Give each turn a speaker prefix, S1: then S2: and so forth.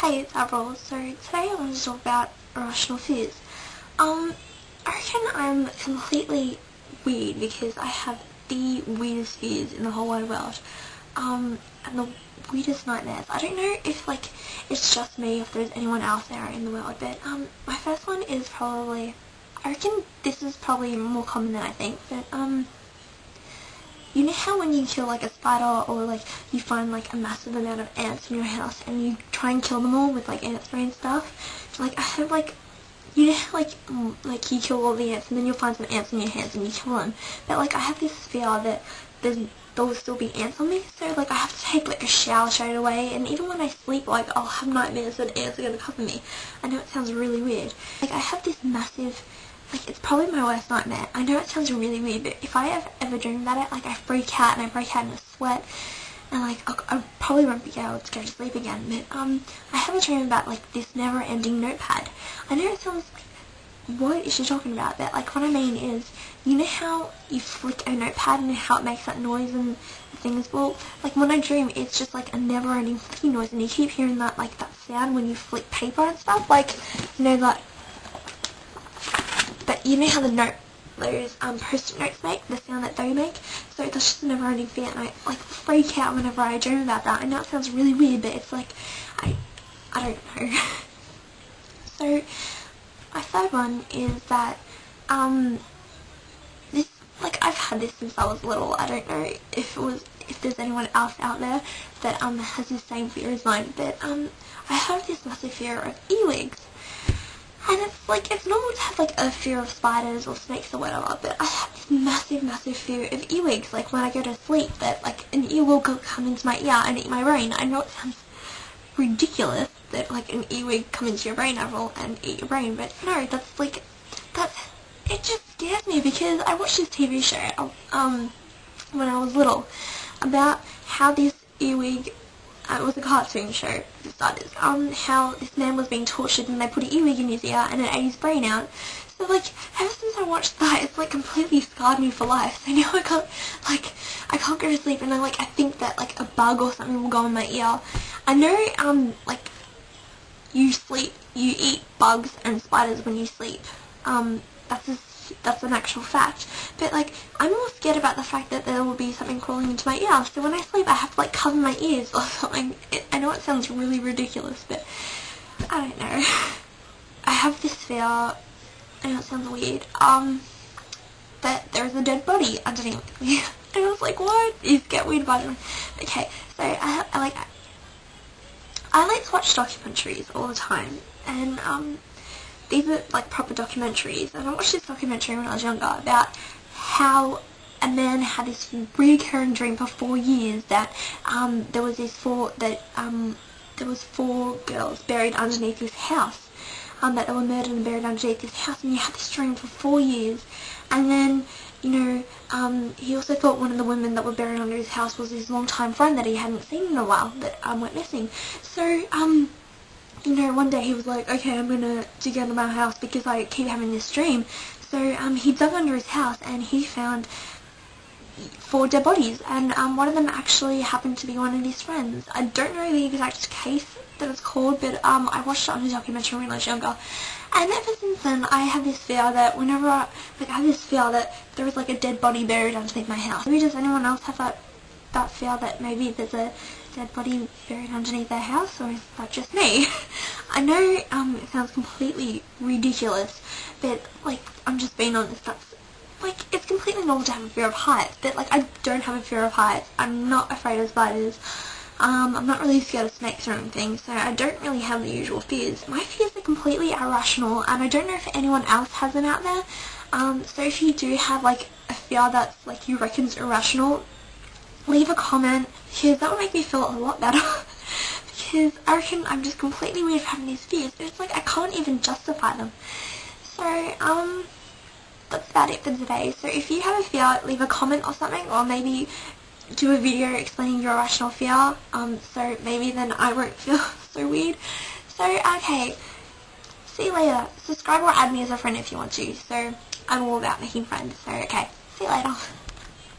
S1: Hey, it's Avril. So today I want to talk about irrational fears. I reckon I'm completely weird because I have the weirdest fears in the whole wide world. And the weirdest nightmares. I don't know if it's just me, if there's anyone else there in the world, but my first one is probably, I reckon this is probably more common than I think, but you know how when you kill a spider or you find a massive amount of ants in your house and you try and kill them all with ant spray and stuff? I have you know how you kill all the ants and then you'll find some ants in your hands and you kill them. But I have this fear that there'll still be ants on me, so I have to take a shower straight away, and even when I sleep I'll have nightmares that ants are going to cover me. I know it sounds really weird. I have this massive, it's probably my worst nightmare. I know it sounds really weird, but if I ever dream about it, I freak out and I break out in a sweat, and I probably won't be able to go to sleep again. But I have a dream about this Neverending Notepad. I know it sounds, what is she talking about? But what I mean is, you know how you flick a notepad and how it makes that noise and things? Well, when I dream, it's just a never-ending flicking noise, and you keep hearing that that sound when you flick paper and stuff. You know that. But you know how those post-it notes make, the sound that they make? So that's just a never-ending fear, and I freak out whenever I dream about that. I know it sounds really weird, but it's I don't know. So my third one is that this I've had this since I was little. I don't know if there's anyone else out there that has the same fear as mine, but I have this massive fear of Ewings. And it's normal to have a fear of spiders or snakes or whatever, but I have this massive fear of earwigs. When I go to sleep, that an ear will come into my ear and eat my brain. I know it sounds ridiculous that an earwig come into your brain, Avril, and eat your brain, but no, it just scares me because I watched this TV show when I was little about how this earwig, it was a cartoon show, for starters, how this man was being tortured and they put an earwig in his ear and it ate his brain out. So ever since I watched that, it's completely scarred me for life. So now I can't go to sleep, and I think that a bug or something will go in my ear. I know you eat bugs and spiders when you sleep. That's an actual fact. But I'm more scared about the fact that there will be something crawling into my ear. So when I sleep, I have to cover my ears or something. I know it sounds really ridiculous, but I don't know. I have this fear. I know it sounds weird. That there is a dead body underneath me. And I was what? You get weird about it. Okay, so I like to watch documentaries all the time, and these are proper documentaries, and I watched this documentary when I was younger about how a man had this recurring dream for 4 years that there was four girls buried underneath this house, that they were murdered and buried underneath this house, and he had this dream for 4 years, and then he also thought one of the women that were buried under his house was his longtime friend that he hadn't seen in a while, that went missing. So one day he was okay, I'm gonna dig under my house because I keep having this dream. So he dug under his house and he found 4 dead bodies, and one of them actually happened to be one of his friends. I don't know the exact case that it's called, but I watched it on a documentary when I was younger. And ever since then, I have this fear that whenever I have this fear that there is a dead body buried underneath my house. Maybe does anyone else have that fear that maybe there's a dead body buried underneath their house, or is that just me? I know it sounds completely ridiculous, but I'm just being honest. That's it's completely normal to have a fear of heights, but I don't have a fear of heights. I'm not afraid of spiders. I'm not really scared of snakes or anything, so I don't really have the usual fears. My fears are completely irrational, and I don't know if anyone else has them out there. So if you do have a fear that's you reckon's irrational, leave a comment, because that would make me feel a lot better. Because I reckon I'm just completely weird for having these fears. It's I can't even justify them. So that's about it for today. So if you have a fear, leave a comment or something, or maybe do a video explaining your irrational fear, so maybe then I won't feel so weird. So okay, see you later. Subscribe or add me as a friend if you want to. So I'm all about making friends, so okay, see you later.